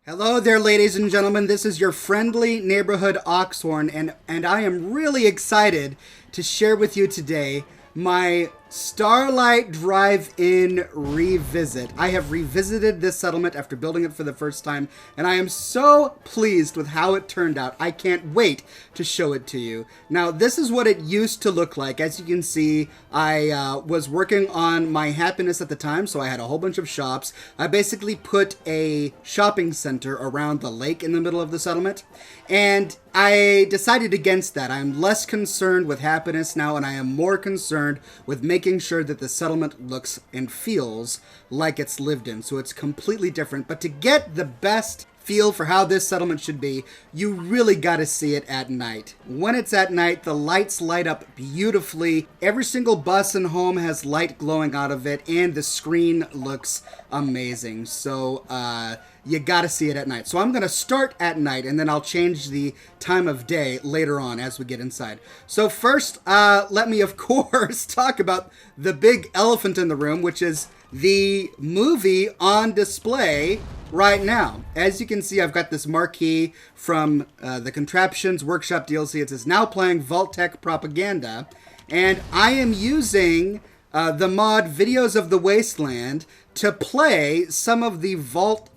Hello there, ladies and gentlemen. This is your friendly neighborhood Oxhorn, and I am really excited to share with you today my Starlight Drive-In revisit. I have revisited this settlement after building it for the first time, and I am so pleased with how it turned out. I can't wait to show it to you. Now, this is what it used to look like. As you can see, I was working on my happiness at the time, so I had a whole bunch of shops. I basically put a shopping center around the lake in the middle of the settlement, and I decided against that. I'm less concerned with happiness now, and I am more concerned with making sure that the settlement looks and feels like it's lived in. So it's completely different. But to get the best feel for how this settlement should be, you really got to see it at night. When it's at night, the lights light up beautifully. Every single bus and home has light glowing out of it, and the screen looks amazing. So, you gotta see it at night. So I'm gonna start at night, and then I'll change the time of day later on as we get inside. So first, let me, of course, talk about the big elephant in the room, which is the movie on display right now. As you can see, I've got this marquee from the Contraptions Workshop DLC. It says, now playing Vault-Tec Propaganda, and I am using the mod Videos of the Wasteland to play some of the Vault-Tec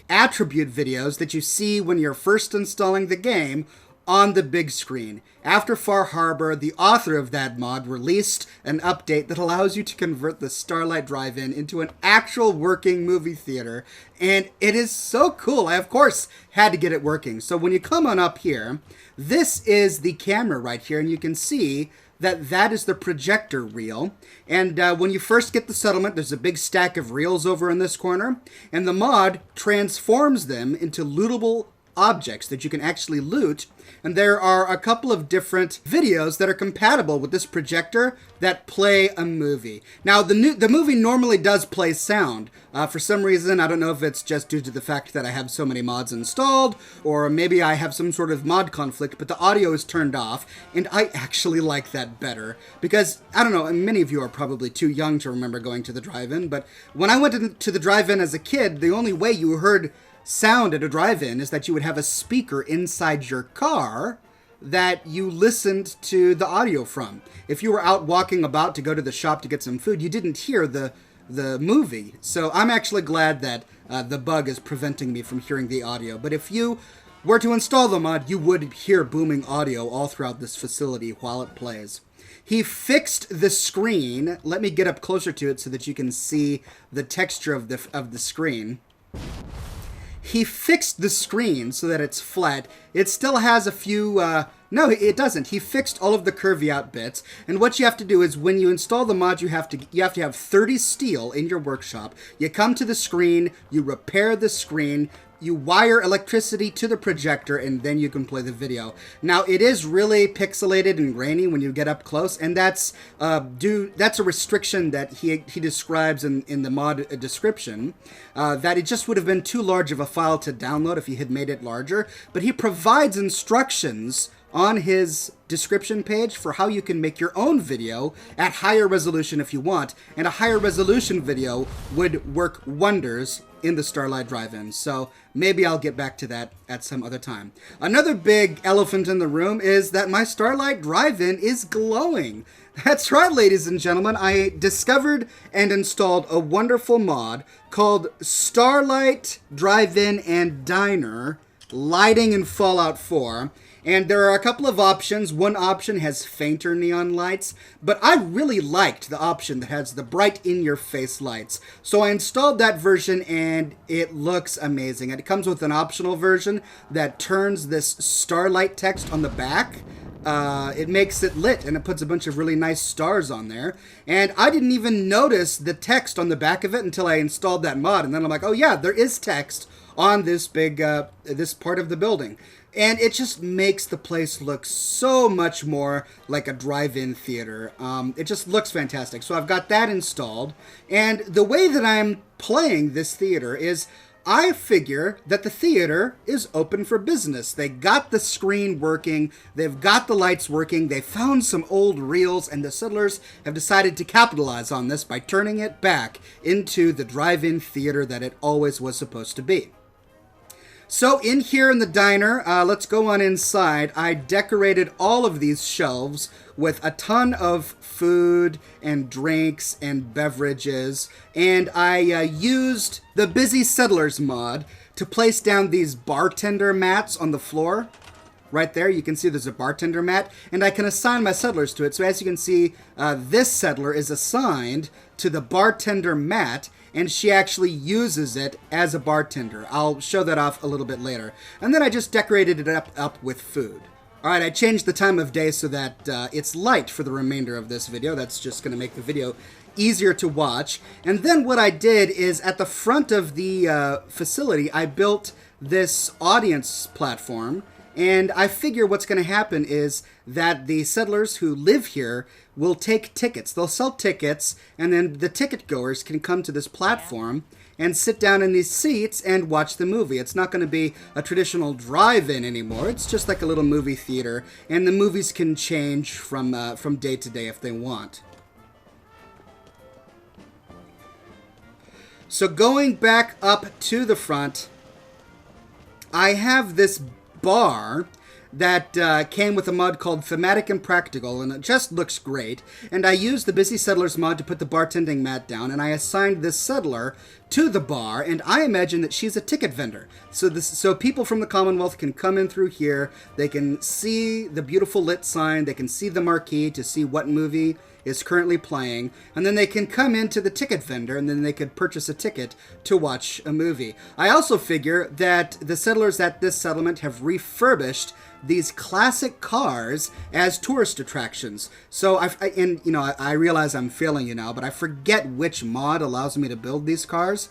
attribute videos that you see when you're first installing the game on the big screen. After Far Harbor, the author of that mod released an update that allows you to convert the Starlight Drive-In into an actual working movie theater, and it is so cool. I, of course, had to get it working. So when you come on up here, this is the camera right here, and you can see that is the projector reel. And when you first get the settlement, there's a big stack of reels over in this corner, and the mod transforms them into lootable objects that you can actually loot. And there are a couple of different videos that are compatible with this projector that play a movie. Now, the movie normally does play sound. For some reason, I don't know if it's just due to the fact that I have so many mods installed, or maybe I have some sort of mod conflict, but the audio is turned off, and I actually like that better. Because, I don't know, many of you are probably too young to remember going to the drive-in, but when I went to the drive-in as a kid, the only way you heard sound at a drive-in is that you would have a speaker inside your car that you listened to the audio from. If you were out walking about to go to the shop to get some food, you didn't hear the movie. So I'm actually glad that the bug is preventing me from hearing the audio. But if you were to install the mod, you would hear booming audio all throughout this facility while it plays. He fixed the screen. Let me get up closer to it so that you can see the texture of the screen. He fixed the screen so that it's flat. It still has a few, no, it doesn't. He fixed all of the curvy out bits. And what you have to do is when you install the mod, you have to have 30 steel in your workshop. You come to the screen, you repair the screen, you wire electricity to the projector, and then you can play the video. Now, it is really pixelated and grainy when you get up close, and that's a restriction that he describes in the mod description, that it just would have been too large of a file to download if he had made it larger. But he provides instructions on his description page for how you can make your own video at higher resolution if you want, and a higher resolution video would work wonders in the Starlight Drive-In. So maybe I'll get back to that at some other time. Another big elephant in the room is that my Starlight Drive-In is glowing. That's right, ladies and gentlemen. I discovered and installed a wonderful mod called Starlight Drive-In and Diner Lighting in Fallout 4. And there are a couple of options. One option has fainter neon lights, but I really liked the option that has the bright in-your-face lights. So I installed that version, and it looks amazing. And it comes with an optional version that turns this Starlight text on the back. It makes it lit, and it puts a bunch of really nice stars on there. And I didn't even notice the text on the back of it until I installed that mod. And then I'm like, oh yeah, there is text on this big, this part of the building. And it just makes the place look so much more like a drive-in theater. It just looks fantastic. So I've got that installed. And the way that I'm playing this theater is I figure that the theater is open for business. They got the screen working. They've got the lights working. They found some old reels, and the settlers have decided to capitalize on this by turning it back into the drive-in theater that it always was supposed to be. So in here in the diner, let's go on inside. I decorated all of these shelves with a ton of food and drinks and beverages. And I used the Busy Settlers mod to place down these bartender mats on the floor. Right there, you can see there's a bartender mat, and I can assign my settlers to it. So as you can see, this settler is assigned to the bartender mat, and she actually uses it as a bartender. I'll show that off a little bit later. And then I just decorated it up with food. All right, I changed the time of day so that it's light for the remainder of this video. That's just going to make the video easier to watch. And then what I did is at the front of the facility, I built this audience platform. And I figure what's going to happen is that the settlers who live here will take tickets. They'll sell tickets, and then the ticket goers can come to this platform and sit down in these seats and watch the movie. It's not going to be a traditional drive-in anymore. It's just like a little movie theater, and the movies can change from day to day if they want. So going back up to the front, I have this bar that came with a mod called Thematic and Practical, and it just looks great. And I used the Busy Settlers mod to put the bartending mat down, and I assigned this settler to the bar, and I imagine that she's a ticket vendor. So people from the Commonwealth can come in through here, they can see the beautiful lit sign, they can see the marquee to see what movie is currently playing, and then they can come into the ticket vendor and then they could purchase a ticket to watch a movie. I also figure that the settlers at this settlement have refurbished these classic cars as tourist attractions. So I realize I'm failing you now, but I forget which mod allows me to build these cars.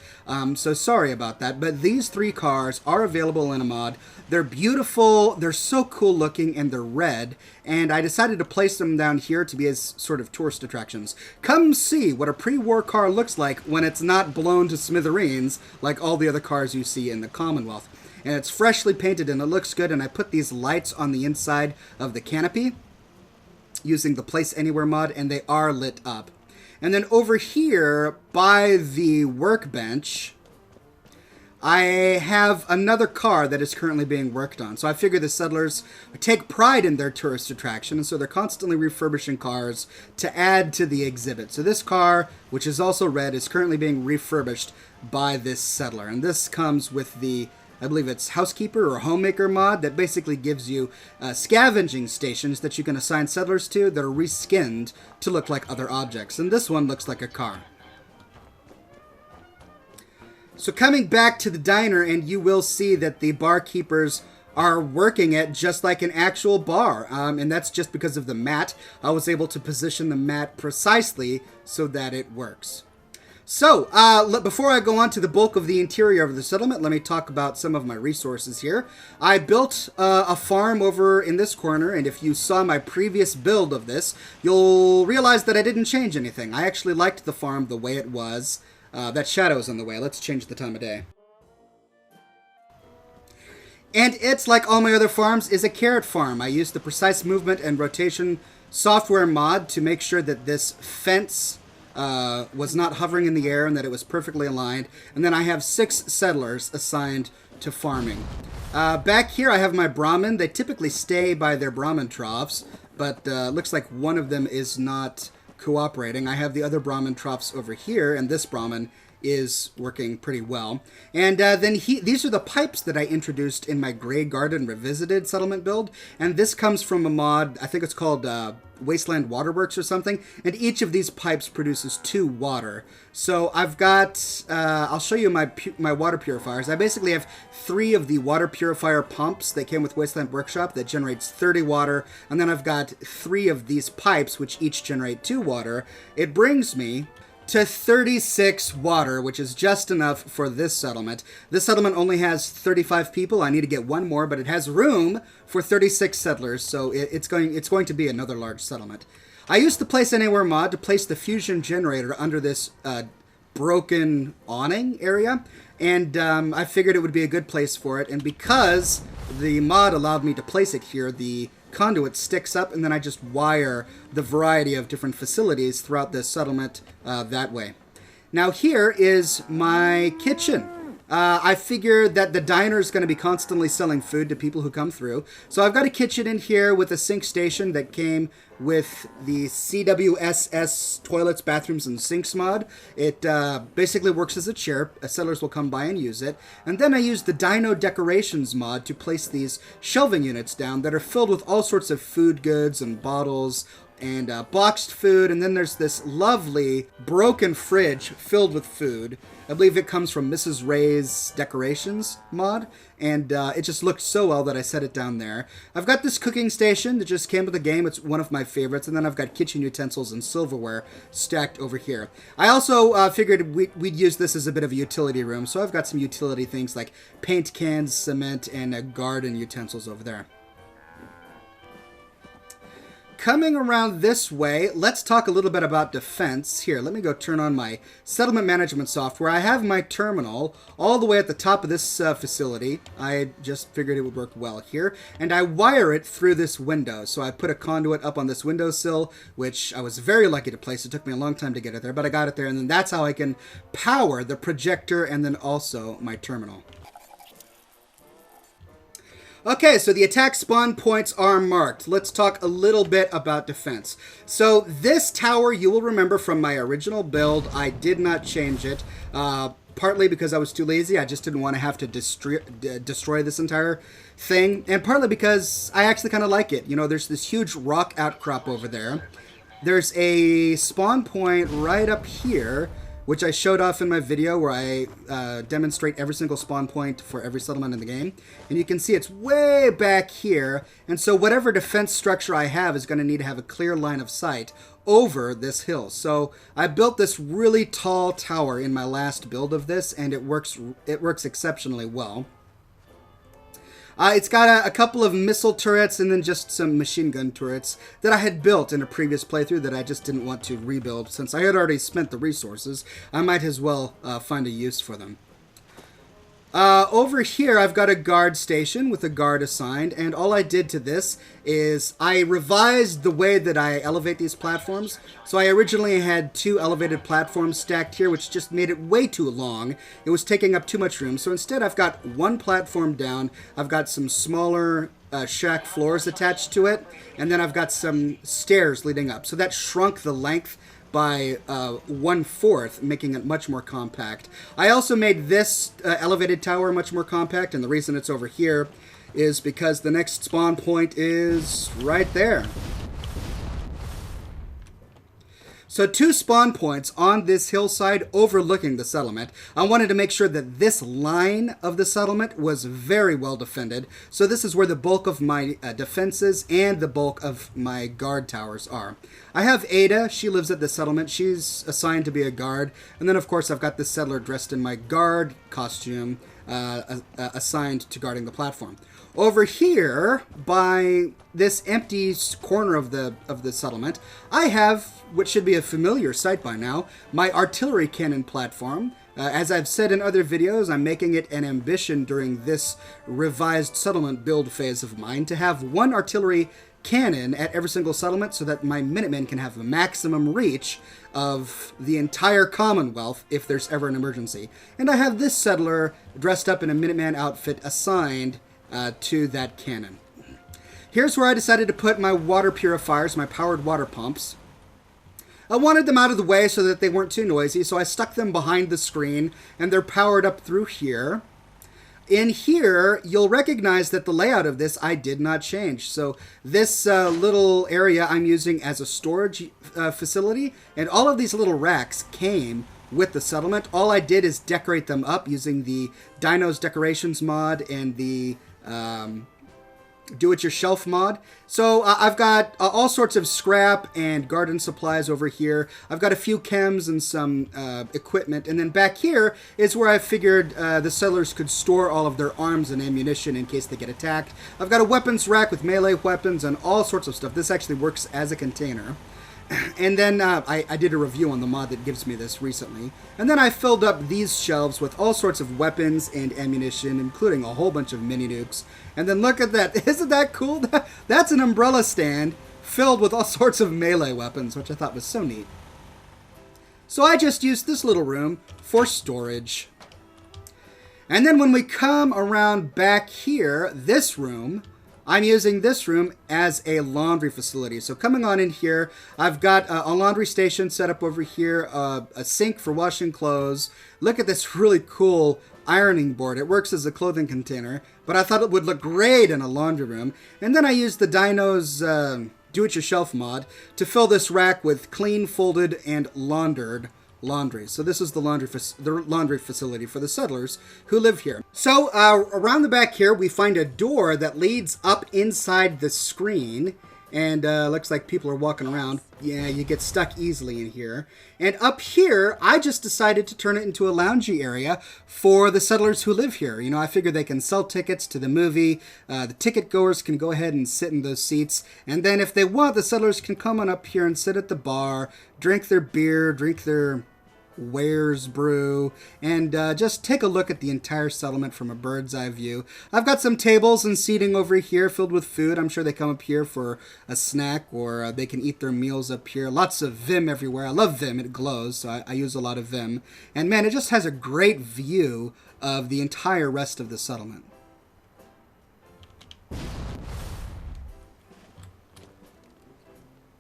So sorry about that. But these 3 cars are available in a mod. They're beautiful, they're so cool looking, and they're red. And I decided to place them down here to be as sort of tourist attractions. Come see what a pre-war car looks like when it's not blown to smithereens like all the other cars you see in the Commonwealth. And it's freshly painted and it looks good, and I put these lights on the inside of the canopy using the Place Anywhere mod, and they are lit up. And then over here by the workbench, I have another car that is currently being worked on. So I figure the settlers take pride in their tourist attraction, and so they're constantly refurbishing cars to add to the exhibit. So this car, which is also red, is currently being refurbished by this settler. And this comes with the, I believe it's Housekeeper or Homemaker mod that basically gives you scavenging stations that you can assign settlers to that are reskinned to look like other objects. And this one looks like a car. So coming back to the diner, and you will see that the barkeepers are working it just like an actual bar. And that's just because of the mat. I was able to position the mat precisely so that it works. So, before I go on to the bulk of the interior of the settlement, let me talk about some of my resources here. I built a farm over in this corner, and if you saw my previous build of this, you'll realize that I didn't change anything. I actually liked the farm the way it was. That shadow's in the way. Let's change the time of day. And it's, like all my other farms, is a carrot farm. I used the Precise Movement and Rotation software mod to make sure that this fence was not hovering in the air and that it was perfectly aligned. And then I have 6 settlers assigned to farming. Back here I have my Brahmin. They typically stay by their Brahmin troughs, but looks like one of them is not cooperating. I have the other Brahmin troughs over here, and this Brahmin is working pretty well. And then these are the pipes that I introduced in my Grey Garden Revisited settlement build, and this comes from a mod, I think it's called Wasteland Waterworks or something, and each of these pipes produces 2 water. So I've got, I'll show you my water purifiers. I basically have 3 of the water purifier pumps that came with Wasteland Workshop that generates 30 water, and then I've got 3 of these pipes which each generate 2 water. It brings me to 36 water, which is just enough for this settlement. This settlement only has 35 people. I need to get 1 more, but it has room for 36 settlers, so it's going to be another large settlement. I used the Place Anywhere mod to place the fusion generator under this broken awning area, and I figured it would be a good place for it, and because the mod allowed me to place it here, the conduit sticks up, and then I just wire the variety of different facilities throughout this settlement that way. Now here is my kitchen. I figured that the diner is going to be constantly selling food to people who come through. So I've got a kitchen in here with a sink station that came with the CWSS toilets, bathrooms, and sinks mod. It basically works as a chair. Settlers will come by and use it. And then I used the Dino Decorations mod to place these shelving units down that are filled with all sorts of food goods and bottles and boxed food. And then there's this lovely broken fridge filled with food. I believe it comes from Mrs. Ray's Decorations mod, and it just looked so well that I set it down there. I've got this cooking station that just came with the game. It's one of my favorites, and then I've got kitchen utensils and silverware stacked over here. I also figured we'd use this as a bit of a utility room, so I've got some utility things like paint cans, cement, and garden utensils over there. Coming around this way, let's talk a little bit about defense. Here, let me go turn on my settlement management software. I have my terminal all the way at the top of this facility. I just figured it would work well here. And I wire it through this window. So I put a conduit up on this windowsill, which I was very lucky to place. It took me a long time to get it there, but I got it there. And then that's how I can power the projector and then also my terminal. Okay, so the attack spawn points are marked. Let's talk a little bit about defense. So this tower, you will remember from my original build, I did not change it. Partly because I was too lazy. I just didn't want to have to destroy this entire thing. And partly because I actually kind of like it. You know, there's this huge rock outcrop over there. There's a spawn point right up here, which I showed off in my video where I demonstrate every single spawn point for every settlement in the game. And you can see it's way back here. And so whatever defense structure I have is going to need to have a clear line of sight over this hill. So I built this really tall tower in my last build of this, and it works exceptionally well. It's got a couple of missile turrets and then just some machine gun turrets that I had built in a previous playthrough that I just didn't want to rebuild. Since I had already spent the resources, I might as well find a use for them. Over here, I've got a guard station with a guard assigned, and all I did to this is I revised the way that I elevate these platforms. So I originally had 2 elevated platforms stacked here, which just made it way too long. It was taking up too much room. So instead, I've got 1 platform down. I've got some smaller shack floors attached to it, and then I've got some stairs leading up. So that shrunk the length by 1/4, making it much more compact. I also made this elevated tower much more compact, and the reason it's over here is because the next spawn point is right there. So 2 spawn points on this hillside overlooking the settlement. I wanted to make sure that this line of the settlement was very well defended. So this is where the bulk of my defenses and the bulk of my guard towers are. I have Ada. She lives at the settlement. She's assigned to be a guard. And then, of course, I've got this settler dressed in my guard costume assigned to guarding the platform. Over here, by this empty corner of the settlement, I have what should be a familiar sight by now, my artillery cannon platform. As I've said in other videos, I'm making it an ambition during this revised settlement build phase of mine to have 1 artillery cannon at every single settlement so that my Minutemen can have the maximum reach of the entire Commonwealth if there's ever an emergency. And I have this settler dressed up in a Minuteman outfit assigned to that cannon. Here's where I decided to put my water purifiers, my powered water pumps. I wanted them out of the way so that they weren't too noisy, so I stuck them behind the screen, and they're powered up through here. In here, you'll recognize that the layout of this I did not change. So this little area I'm using as a storage facility, and all of these little racks came with the settlement. All I did is decorate them up using the Dino's Decorations mod and the do-it-yourself mod. So I've got all sorts of scrap and garden supplies over here. I've got a few chems and some equipment. And then back here is where I figured the settlers could store all of their arms and ammunition in case they get attacked. I've got a weapons rack with melee weapons and all sorts of stuff. This actually works as a container. And then I did a review on the mod that gives me this recently. And then I filled up these shelves with all sorts of weapons and ammunition, including a whole bunch of mini nukes. And then look at that. Isn't that cool? That's an umbrella stand filled with all sorts of melee weapons, which I thought was so neat. So I just used this little room for storage. And then when we come around back here, this room, I'm using this room as a laundry facility. So coming on in here, I've got a laundry station set up over here, a sink for washing clothes. Look at this really cool ironing board. It works as a clothing container, but I thought it would look great in a laundry room. And then I used the Dino's do-it-yourself mod to fill this rack with clean, folded, and laundered laundry. So this is the laundry facility for the settlers who live here. So around the back here, we find a door that leads up inside the screen. And looks like people are walking around. Yeah, you get stuck easily in here. And up here, I just decided to turn it into a loungy area for the settlers who live here. You know, I figure they can sell tickets to the movie. The ticket goers can go ahead and sit in those seats. And then if they want, the settlers can come on up here and sit at the bar, drink their beer, drink their Wares brew, and just take a look at the entire settlement from a bird's eye view. I've got some tables and seating over here filled with food. I'm sure they come up here for a snack, or they can eat their meals up here. Lots of Vim everywhere. I love Vim. It glows, so I use a lot of Vim. And man, it just has a great view of the entire rest of the settlement.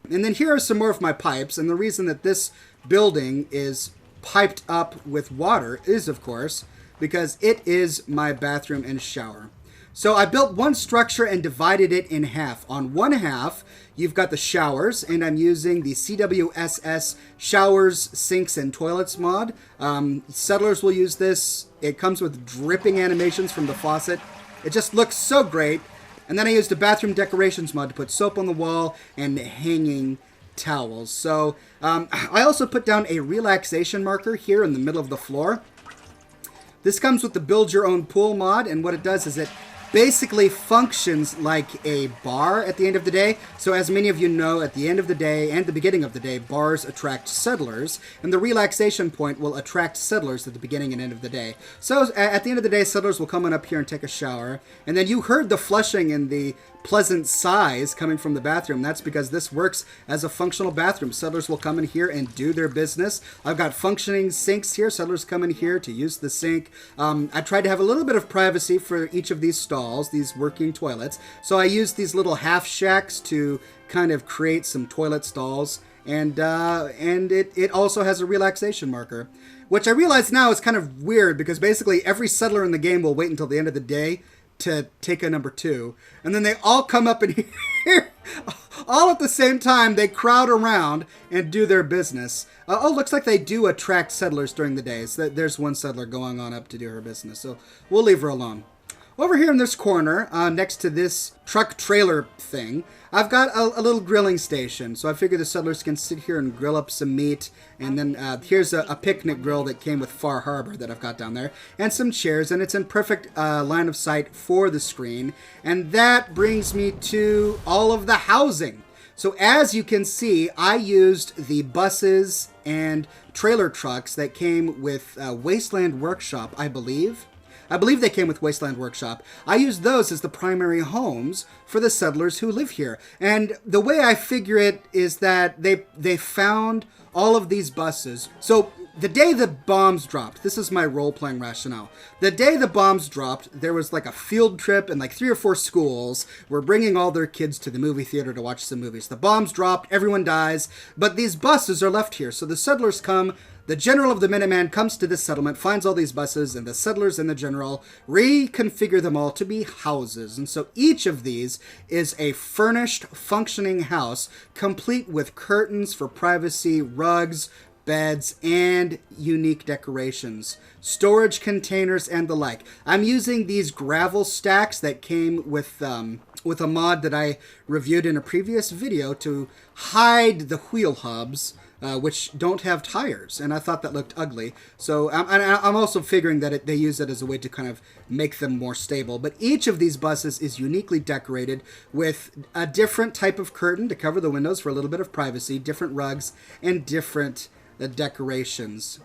And then here are some more of my pipes, and the reason that this building is piped up with water is, of course, because it is my bathroom and shower. So I built one structure and divided it in half. On one half, you've got the showers, and I'm using the CWSS Showers, Sinks, and Toilets mod. Settlers will use this. It comes with dripping animations from the faucet. It just looks so great. And then I used a bathroom decorations mod to put soap on the wall and hanging towels. So I also put down a relaxation marker here in the middle of the floor. This comes with the build your own pool mod, and what it does is it basically functions like a bar at the end of the day. So as many of you know, at the end of the day and the beginning of the day, bars attract settlers, and the relaxation point will attract settlers at the beginning and end of the day. So at the end of the day, settlers will come on up here and take a shower, and then you heard the flushing and the pleasant sighs coming from the bathroom. That's because this works as a functional bathroom. Settlers will come in here and do their business. I've got functioning sinks here. Settlers come in here to use the sink. I tried to have a little bit of privacy for each of these stalls, these working toilets. So I used these little half shacks to kind of create some toilet stalls. And it also has a relaxation marker, which I realize now is kind of weird because basically every settler in the game will wait until the end of the day to take a number 2, and then they all come up in here all at the same time. They crowd around and do their business. Looks like they do attract settlers during the day. So there's one settler going on up to do her business, so we'll leave her alone. Over here in this corner, next to this truck trailer thing, I've got a little grilling station. So I figure the settlers can sit here and grill up some meat. And then here's a picnic grill that came with Far Harbor that I've got down there. And some chairs, and it's in perfect line of sight for the screen. And that brings me to all of the housing. So as you can see, I used the buses and trailer trucks that came with Wasteland Workshop, I believe. I believe they came with Wasteland Workshop. I used those as the primary homes for the settlers who live here. And the way I figure it is that they found all of these buses. So the day the bombs dropped, this is my role-playing rationale. The day the bombs dropped, there was like a field trip, and like 3 or 4 schools were bringing all their kids to the movie theater to watch some movies. The bombs dropped, everyone dies, but these buses are left here. So the settlers come. The general of the Minuteman comes to this settlement, finds all these buses, and the settlers and the general reconfigure them all to be houses. And so each of these is a furnished, functioning house, complete with curtains for privacy, rugs, beds, and unique decorations, storage containers, and the like. I'm using these gravel stacks that came with a mod that I reviewed in a previous video to hide the wheel hubs, which don't have tires, and I thought that looked ugly. So I'm also figuring that they use it as a way to kind of make them more stable. But each of these buses is uniquely decorated with a different type of curtain to cover the windows for a little bit of privacy, different rugs, and different decorations.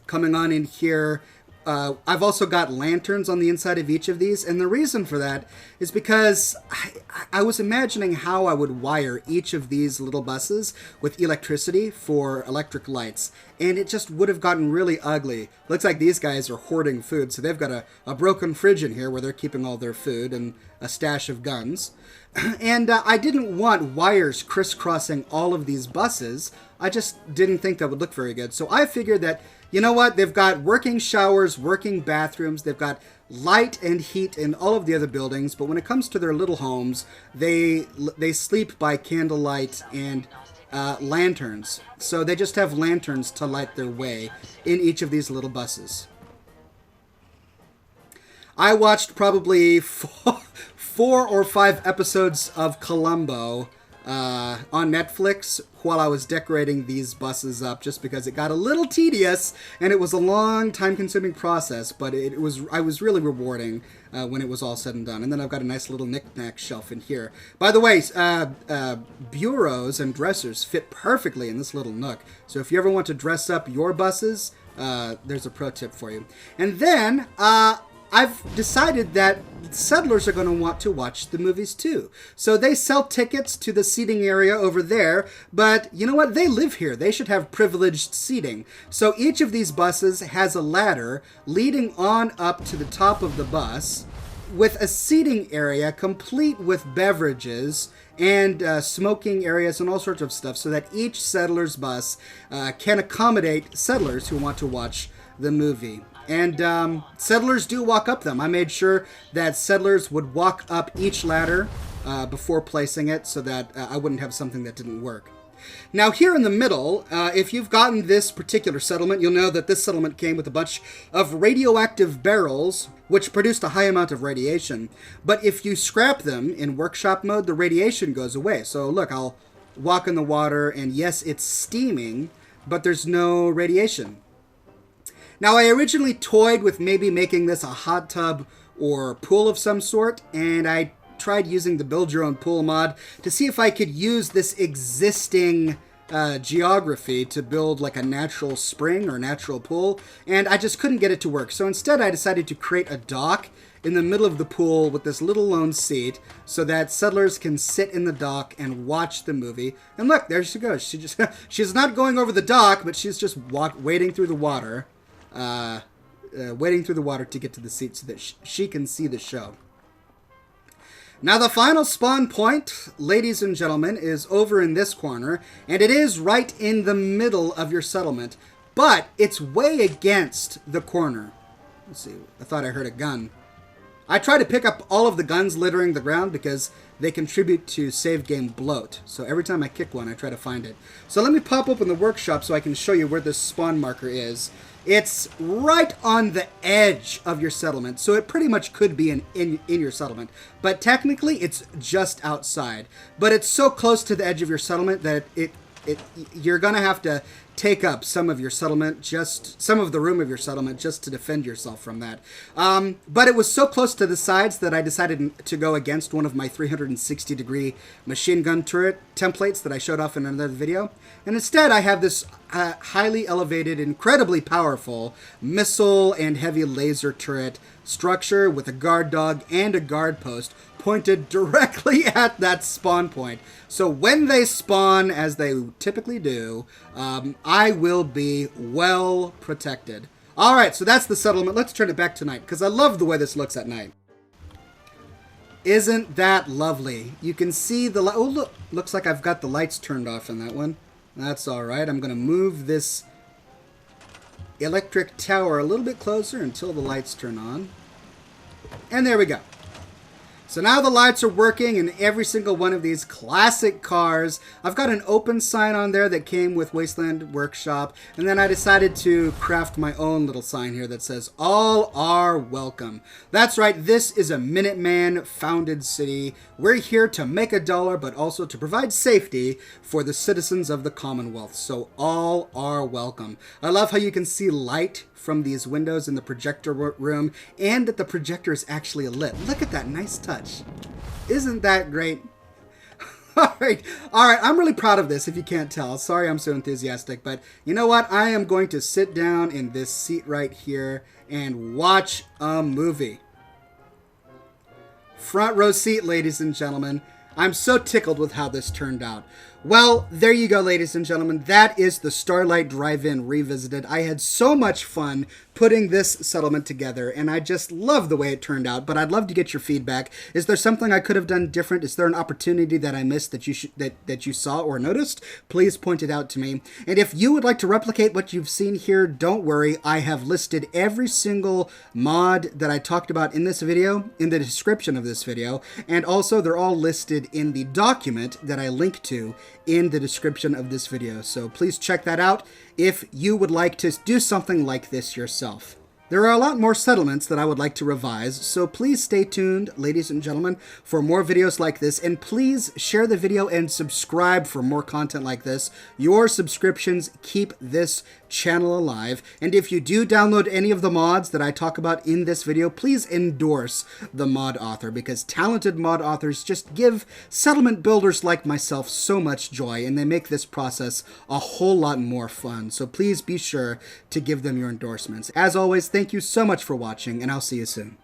Coming on in here, I've also got lanterns on the inside of each of these, and the reason for that is because I was imagining how I would wire each of these little buses with electricity for electric lights, and it just would have gotten really ugly. Looks like these guys are hoarding food, so they've got a broken fridge in here where they're keeping all their food and a stash of guns. And I didn't want wires crisscrossing all of these buses. I just didn't think that would look very good. So I figured that, you know what, they've got working showers, working bathrooms, they've got light and heat in all of the other buildings, but when it comes to their little homes, they sleep by candlelight and lanterns. So they just have lanterns to light their way in each of these little buses. I watched probably four or five episodes of Columbo on Netflix while I was decorating these buses up, just because it got a little tedious and it was a long, time-consuming process, but I was really rewarding when it was all said and done. And then I've got a nice little knick-knack shelf in here. By the way, bureaus and dressers fit perfectly in this little nook. So if you ever want to dress up your buses, there's a pro tip for you. And then I've decided that settlers are going to want to watch the movies too. So they sell tickets to the seating area over there, but you know what? They live here. They should have privileged seating. So each of these buses has a ladder leading on up to the top of the bus with a seating area complete with beverages and smoking areas and all sorts of stuff, so that each settler's bus can accommodate settlers who want to watch the movie. And settlers do walk up them. I made sure that settlers would walk up each ladder before placing it, so that I wouldn't have something that didn't work. Now here in the middle, if you've gotten this particular settlement, you'll know that this settlement came with a bunch of radioactive barrels, which produced a high amount of radiation. But if you scrap them in workshop mode, the radiation goes away. So look, I'll walk in the water, and yes, it's steaming, but there's no radiation. Now, I originally toyed with maybe making this a hot tub or pool of some sort, and I tried using the Build Your Own Pool mod to see if I could use this existing geography to build like a natural spring or natural pool, and I just couldn't get it to work. So instead, I decided to create a dock in the middle of the pool with this little lone seat so that settlers can sit in the dock and watch the movie. And look, there she goes. She's not going over the dock, but she's just wading through the water. Wading through the water to get to the seat so that she can see the show. Now the final spawn point, ladies and gentlemen, is over in this corner, and it is right in the middle of your settlement, but it's way against the corner. Let's see, I thought I heard a gun. I try to pick up all of the guns littering the ground because they contribute to save game bloat. So every time I kick one, I try to find it. So let me pop open the workshop so I can show you where this spawn marker is. It's right on the edge of your settlement, so it pretty much could be in your settlement. But technically, it's just outside. But it's so close to the edge of your settlement that you're going to have to take up some of your settlement, some of the room of your settlement, just to defend yourself from that. But it was so close to the sides that I decided to go against one of my 360-degree machine gun turret templates that I showed off in another video. And instead, I have this highly elevated, incredibly powerful missile and heavy laser turret structure with a guard dog and a guard post pointed directly at that spawn point. So when they spawn, as they typically do, I will be well protected. All right, so that's the settlement. Let's turn it back to night, because I love the way this looks at night. Isn't that lovely? You can see the... Oh, look. Looks like I've got the lights turned off in that one. That's all right. I'm going to move this electric tower a little bit closer until the lights turn on. And there we go. So now the lights are working in every single one of these classic cars. I've got an open sign on there that came with Wasteland Workshop. And then I decided to craft my own little sign here that says, "All are welcome." That's right, this is a Minuteman founded city. We're here to make a dollar, but also to provide safety for the citizens of the Commonwealth. So all are welcome. I love how you can see light from these windows in the projector room, and that the projector is actually lit. Look at that nice touch. Isn't that great? All right. All right. I'm really proud of this, if you can't tell. Sorry I'm so enthusiastic, but you know what? I am going to sit down in this seat right here and watch a movie. Front row seat, ladies and gentlemen. I'm so tickled with how this turned out. Well, there you go, ladies and gentlemen. That is the Starlight Drive-In Revisited. I had so much fun putting this settlement together, and I just love the way it turned out, but I'd love to get your feedback. Is there something I could have done different? Is there an opportunity that I missed that you saw or noticed? Please point it out to me. And if you would like to replicate what you've seen here, don't worry. I have listed every single mod that I talked about in this video in the description of this video, and also they're all listed in the document that I link to in the description of this video. So please check that out if you would like to do something like this yourself. There are a lot more settlements that I would like to revise, so please stay tuned, ladies and gentlemen, for more videos like this, and please share the video and subscribe for more content like this. Your subscriptions keep this channel alive, and if you do download any of the mods that I talk about in this video, please endorse the mod author, because talented mod authors just give settlement builders like myself so much joy, and they make this process a whole lot more fun. So please be sure to give them your endorsements. As always, thank you so much for watching, and I'll see you soon.